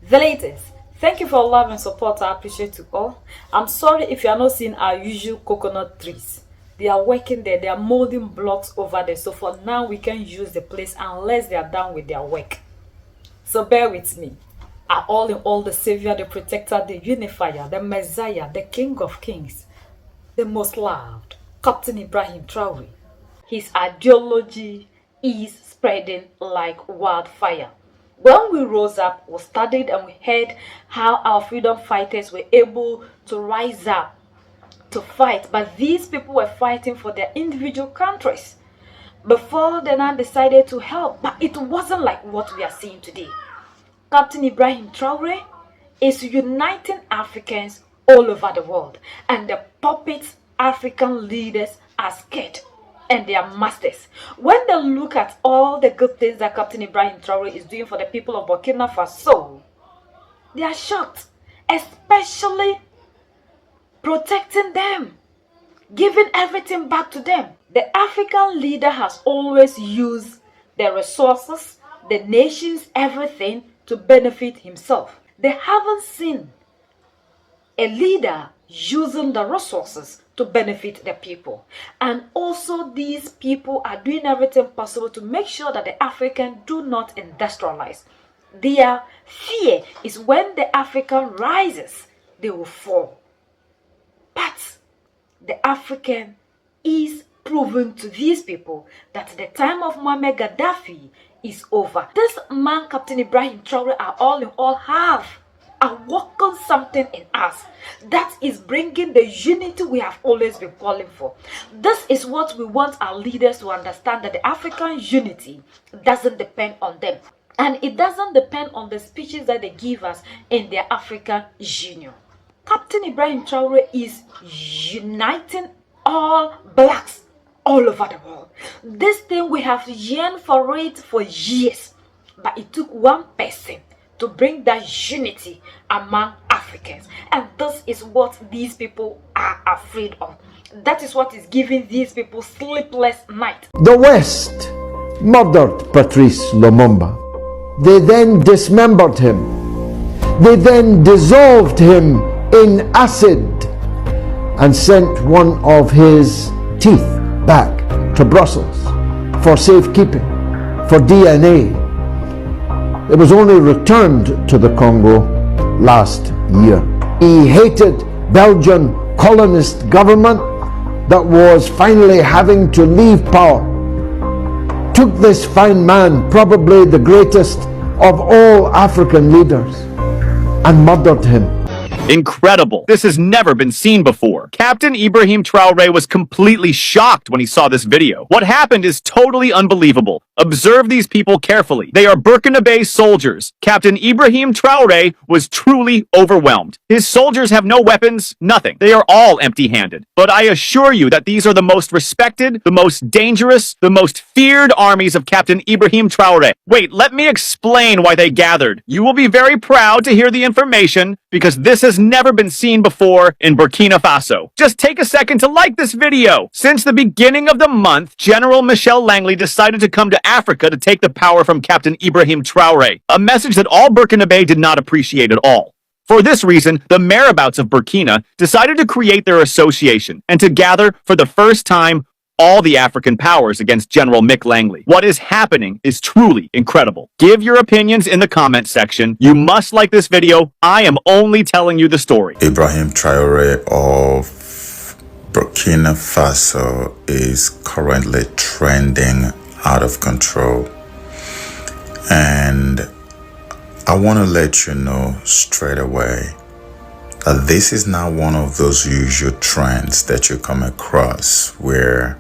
The latest. Thank you for love and support. I appreciate you all. I'm sorry if you are not seeing our usual coconut trees. They are working there. They are molding blocks over there. So for now, we can use the place unless they are done with their work. So bear with me. Are all in all the Savior, the Protector, the Unifier, the Messiah, the King of Kings, the most loved, Captain Ibrahim Traore. His ideology is spreading like wildfire. When we rose up, we studied and we heard how our freedom fighters were able to rise up to fight, but these people were fighting for their individual countries before they now decided to help. But it wasn't like what we are seeing today. Captain Ibrahim Traore is uniting Africans all over the world, and the puppet African leaders are scared and their masters. When they look at all the good things that Captain Ibrahim Traore is doing for the people of Burkina Faso, they are shocked, especially protecting them, giving everything back to them. The African leader has always used the resources, the nations, everything to benefit himself. They haven't seen a leader using the resources to benefit the people. And also these people are doing everything possible to make sure that the African do not industrialize. Their fear is when the African rises, they will fall. But the African is proven to these people that the time of Muammar Gaddafi is over. This man, Captain Ibrahim Traore, are all in all have awoken something in us that is bringing the unity we have always been calling for. This is what we want our leaders to understand, that the African unity doesn't depend on them, and it doesn't depend on the speeches that they give us in their African Union. Captain Ibrahim Traore is uniting all blacks all over the world. This thing, we have yearned for it for years, but it took one person to bring that unity among Africans. And this is what these people are afraid of. That is what is giving these people sleepless night. The West murdered Patrice Lumumba. They then dismembered him. They then dissolved him in acid and sent one of his teeth back to Brussels for safekeeping, for DNA. It was only returned to the Congo last year. He hated Belgian colonist government that was finally having to leave power. Took this fine man, probably the greatest of all African leaders, and murdered him. Incredible. This has never been seen before. Captain Ibrahim Traore was completely shocked when he saw this video. What happened is totally unbelievable. Observe these people carefully. They are Burkinabe soldiers. Captain Ibrahim Traore was truly overwhelmed. His soldiers have no weapons, nothing. They are all empty-handed. But I assure you that these are the most respected, the most dangerous, the most feared armies of Captain Ibrahim Traore. Wait, let me explain why they gathered. You will be very proud to hear the information, because this has never been seen before in Burkina Faso. Just take a second to like this video. Since the beginning of the month, General Michel Langley decided to come to Africa to take the power from Captain Ibrahim Traore, a message that all Burkinabe did not appreciate at all. For this reason, the marabouts of Burkina decided to create their association and to gather for the first time all the African powers against General Mick Langley. What is happening is truly incredible. Give your opinions in the comment section. You must like this video. I am only telling you the story. Ibrahim Traore of Burkina Faso is currently trending out of control. And I want to let you know straight away that this is not one of those usual trends that you come across where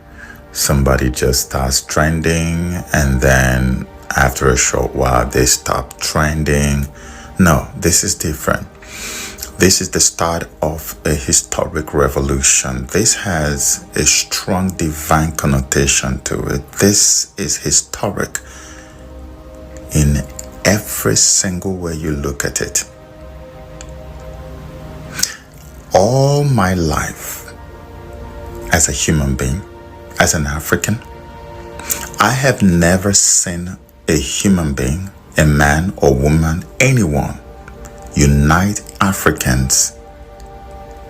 somebody just starts trending and then after a short while they stop trending. No, this is different. This is the start of a historic revolution. This has a strong divine connotation to it. This is historic in every single way you look at it. All my life, as a human being, as an African, I have never seen a human being, a man or woman, anyone, unite Africans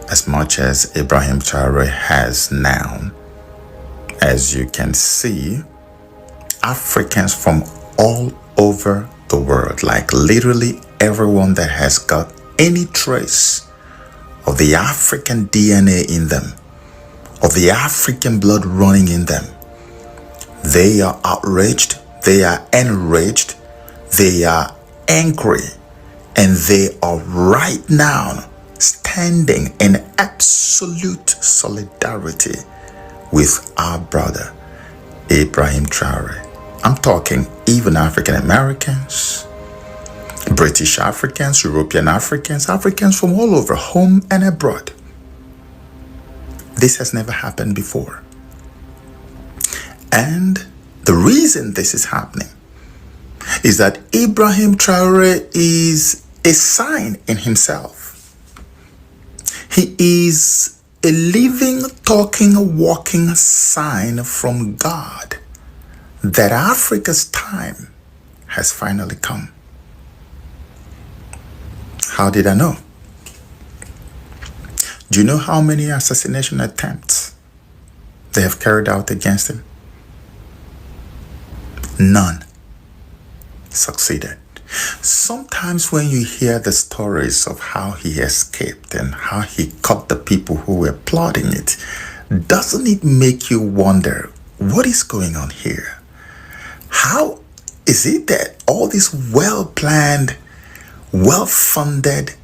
as much as Ibrahim Traore has now. As you can see, Africans from all over the world, like literally everyone that has got any trace of the African DNA in them, of the African blood running in them, they are outraged, they are enraged, they are angry, and they are right now standing in absolute solidarity with our brother Ibrahim Traore. I'm talking even African Americans, British Africans, European Africans, Africans from all over, home and abroad. This has never happened before. And the reason this is happening is that Ibrahim Traore is a sign in himself. He is a living, talking, walking sign from God that Africa's time has finally come. How did I know? Do you know how many assassination attempts they have carried out against him? None succeeded. Sometimes when you hear the stories of how he escaped and how he caught the people who were plotting it, doesn't it make you wonder what is going on here? How is it that all these well-planned, well-funded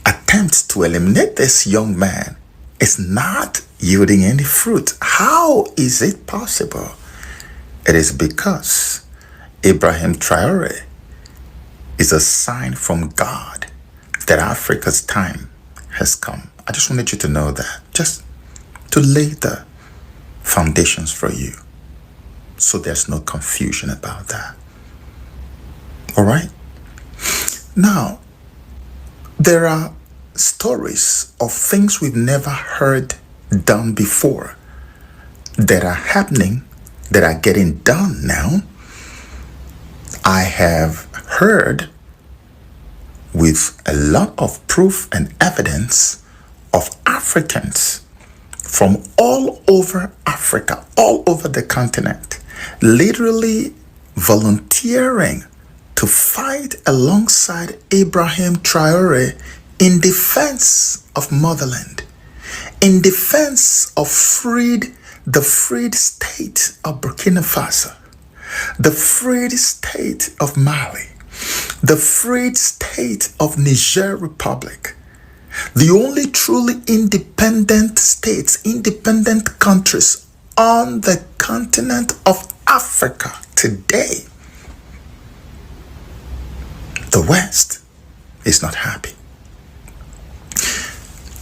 attempts to eliminate this young man is not yielding any fruit? How is it possible? It is because Ibrahim Traore is a sign from God that Africa's time has come. I just wanted you to know that, just to lay the foundations for you, so there's no confusion about that. All right? Now, there are stories of things we've never heard done before that are happening, that are getting done now. I have heard with a lot of proof and evidence of Africans from all over Africa, all over the continent, literally volunteering to fight alongside Ibrahim Traore in defense of motherland, in defense of the freed state of Burkina Faso, the freed state of Mali, the freed state of Niger Republic, the only truly independent states, independent countries on the continent of Africa today. The West is not happy.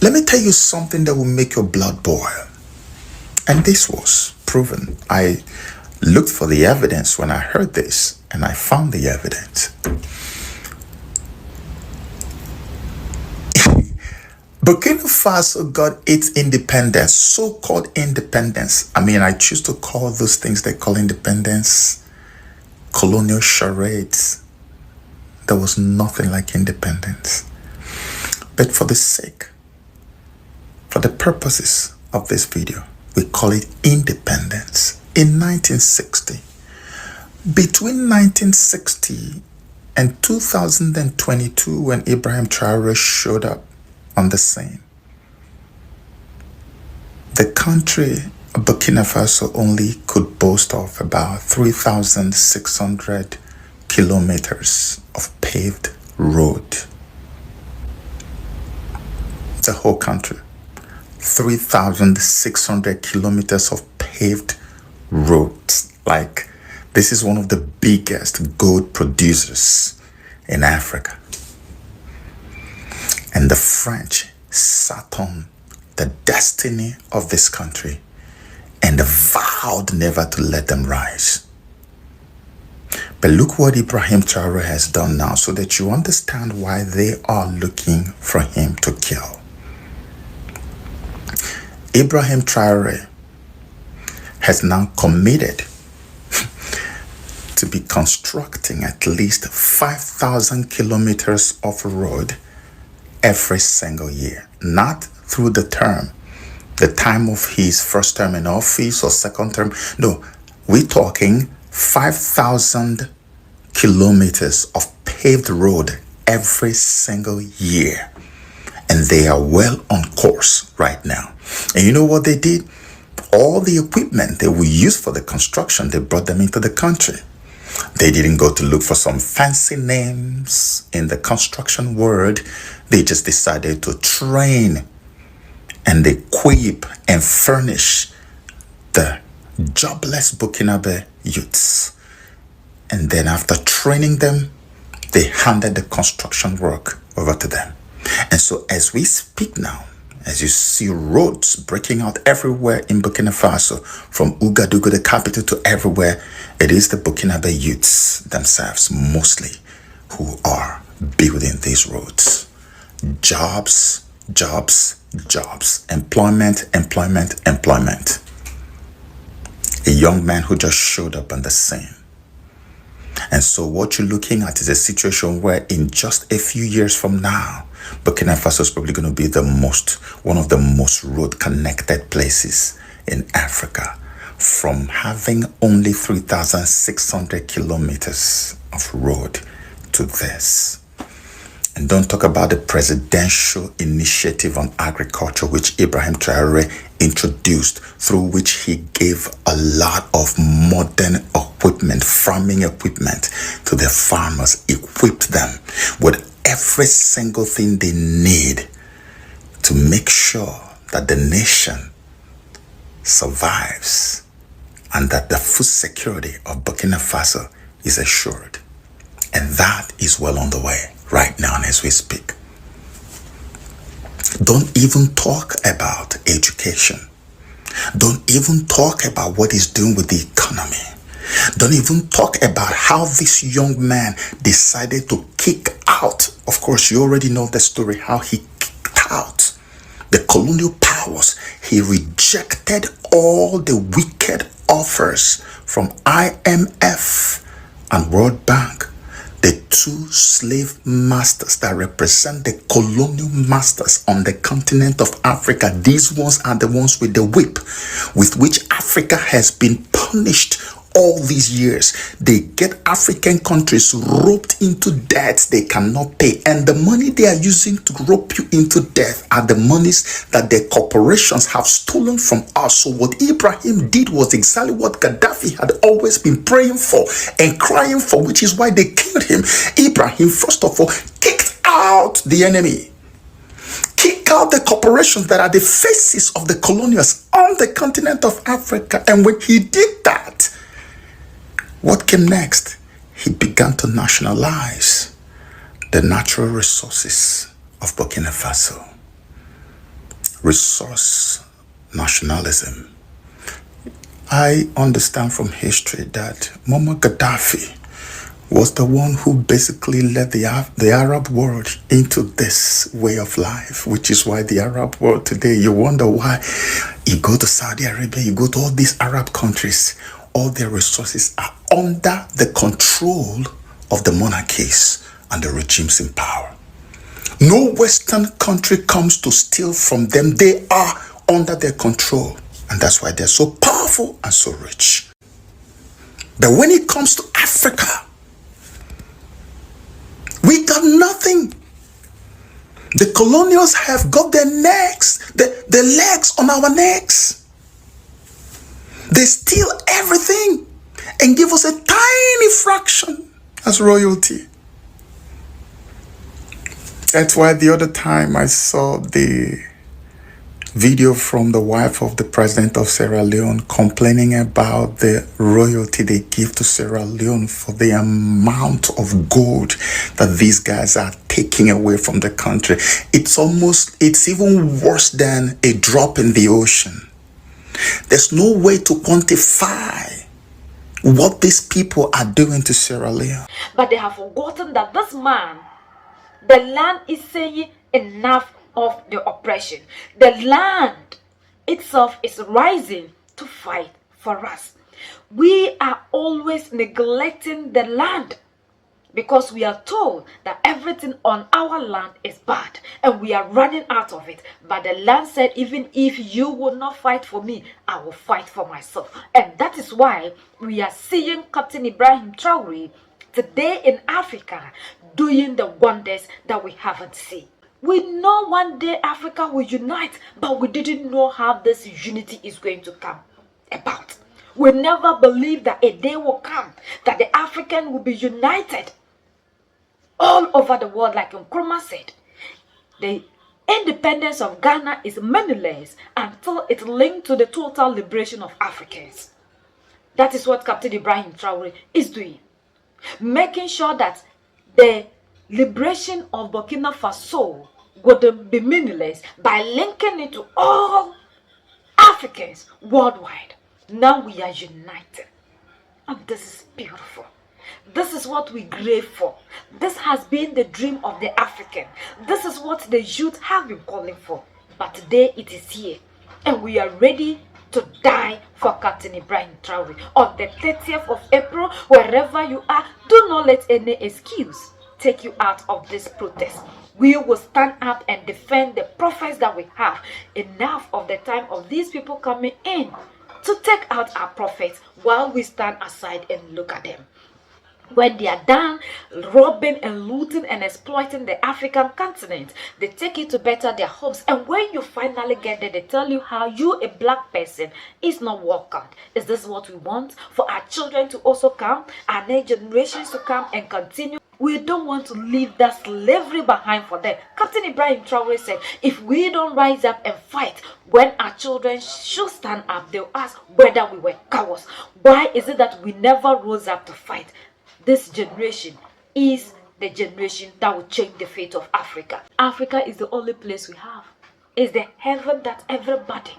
Let me tell you something that will make your blood boil. And this was proven. I looked for the evidence when I heard this, and I found the evidence. Burkina Faso got its independence, so-called independence. I mean, I choose to call those things they call independence colonial charades. There was nothing like independence. But for the sake, for the purposes of this video, we call it independence. In 1960, between 1960 and 2022, when Ibrahim Traore showed up on the scene, the country of Burkina Faso only could boast of about 3,600 kilometers of paved road. The whole country. 3,600 kilometers of paved roads. Like, this is one of the biggest gold producers in Africa. And the French sat on the destiny of this country and vowed never to let them rise. But look what Ibrahim Traore has done now, so that you understand why they are looking for him to kill. Ibrahim Traore has now committed to be constructing at least 5,000 kilometers of road every single year, not through the time of his first term in office or second term. No, we're talking 5,000 kilometers of paved road every single year. And they are well on course right now. And you know what they did? All the equipment they will use for the construction, they brought them into the country. They didn't go to look for some fancy names in the construction world. They just decided to train and equip and furnish the jobless Burkinabe youths. And then after training them, they handed the construction work over to them. And so as we speak now, as you see roads breaking out everywhere in Burkina Faso, from Ouagadougou, the capital, to everywhere, it is the Burkinabe youths themselves mostly who are building these roads. Jobs, jobs, jobs. Employment, employment, employment. A young man who just showed up on the scene. And so what you're looking at is a situation where in just a few years from now, Burkina Faso is probably going to be one of the most road connected places in Africa, from having only 3,600 kilometers of road to this. And don't talk about the presidential initiative on agriculture, which Ibrahim Traore introduced, through which he gave a lot of modern equipment, farming equipment, to the farmers, equipped them with every single thing they need to make sure that the nation survives and that the food security of Burkina Faso is assured. And that is well on the way right now as we speak. Don't even talk about education. Don't even talk about what he's doing with the economy. Don't even talk about how this young man decided to kick out. Of course, you already know the story, how he kicked out the colonial powers. He rejected all the wicked offers from IMF and World Bank, the two slave masters that represent the colonial masters on the continent of Africa. These ones are the ones with the whip with which Africa has been punished all these years. They get African countries roped into debts they cannot pay, and the money they are using to rope you into debt are the monies that the corporations have stolen from us. So what Ibrahim did was exactly what Gaddafi had always been praying for and crying for, which is why they killed him. Ibrahim, first of all, kicked out the enemy, kick out the corporations that are the faces of the colonials on the continent of Africa. And when he did that, what came next? He began to nationalize the natural resources of Burkina Faso. Resource nationalism. I understand from history that Muammar Gaddafi was the one who basically led the Arab world into this way of life, which is why the Arab world today, you wonder why you go to Saudi Arabia, you go to all these Arab countries, all their resources are under the control of the monarchies and the regimes in power. No Western country comes to steal from them. They are under their control. And that's why they're so powerful and so rich. But when it comes to Africa, we got nothing. The colonials have got their necks, the legs on our necks. They steal everything and give us a tiny fraction as royalty. That's why the other time I saw the video from the wife of the president of Sierra Leone complaining about the royalty they give to Sierra Leone for the amount of gold that these guys are taking away from the country. It's even worse than a drop in the ocean. There's no way to quantify what these people are doing to Sierra Leone. But they have forgotten that this man, the land is saying enough of the oppression. The land itself is rising to fight for us. We are always neglecting the land because we are told that everything on our land is bad and we are running out of it. But the land said, even if you will not fight for me, I will fight for myself. And that is why we are seeing Captain Ibrahim Traore today in Africa doing the wonders that we haven't seen. We know one day Africa will unite, but we didn't know how this unity is going to come about. We never believed that a day will come that the African will be united all over the world. Like Nkrumah said, the independence of Ghana is meaningless until it's linked to the total liberation of Africans. That is what Captain Ibrahim Traore is doing. Making sure that the liberation of Burkina Faso would be meaningless by linking it to all Africans worldwide. Now we are united. And this is beautiful. This is what we crave for. This has been the dream of the African. This is what the youth have been calling for. But today it is here. And we are ready to die for Captain Ibrahim Traore. On the 30th of April, wherever you are, do not let any excuse take you out of this protest. We will stand up and defend the prophets that we have. Enough of the time of these people coming in to take out our prophets while we stand aside and look at them. When they are done robbing and looting and exploiting the African continent, they take it to better their homes. And when you finally get there, they tell you how you, a black person, is not welcomed. Is this what we want? For our children to also come, our next generations to come and continue? We don't want to leave that slavery behind for them. Captain Ibrahim Traore said, if we don't rise up and fight, when our children should stand up, they'll ask whether we were cowards. Why is it that we never rose up to fight? This generation is the generation that will change the fate of Africa. Africa is the only place we have. It's the heaven that everybody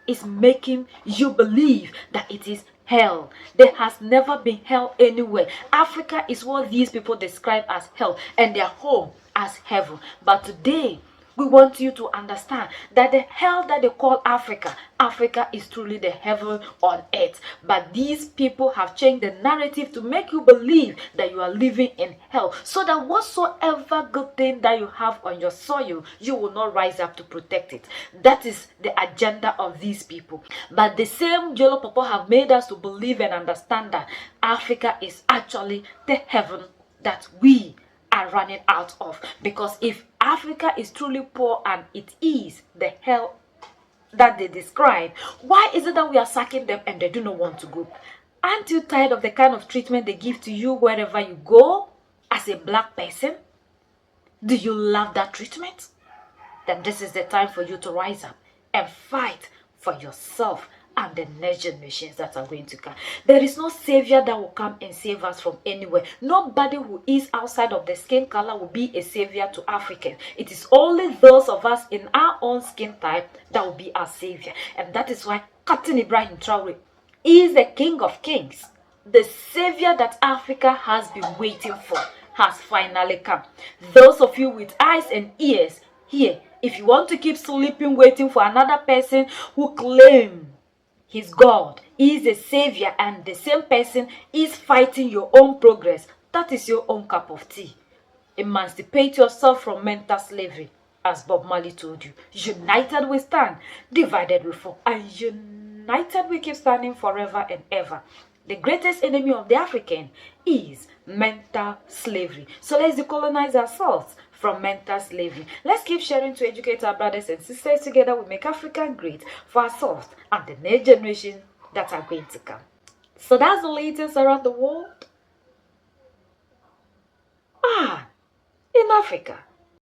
is making you believe that it is hell. There has never been hell anywhere. Africa is what these people describe as hell and their home as heaven. But today, we want you to understand that the hell that they call Africa, Africa is truly the heaven on earth. But these people have changed the narrative to make you believe that you are living in hell. So that whatsoever good thing that you have on your soil, you will not rise up to protect it. That is the agenda of these people. But the same Jolo Popo have made us to believe and understand that Africa is actually the heaven that we are running out of. Because if Africa is truly poor and it is the hell that they describe, why is it that we are sacking them and they do not want to go? Aren't you tired of the kind of treatment they give to you wherever you go as a black person? Do you love that treatment? Then this is the time for you to rise up and fight for yourself and the next generations that are going to come. There is no savior that will come and save us from anywhere. Nobody who is outside of the skin color will be a savior to Africans. It is only those of us in our own skin type that will be our savior. And that is why Captain Ibrahim Traore is the King of Kings. The savior that Africa has been waiting for has finally come. Those of you with eyes and ears, here, if you want to keep sleeping waiting for another person who claims He's God, He is a savior, and the same person is fighting your own progress, that is your own cup of tea. Emancipate yourself from mental slavery, as Bob Marley told you. United we stand, divided we fall, and united we keep standing forever and ever. The greatest enemy of the African is mental slavery. So let's decolonize ourselves from mental slavery. Let's keep sharing to educate our brothers and sisters. Together we make Africa great for ourselves and the next generation that are going to come. So that's the latest around the world. In Africa.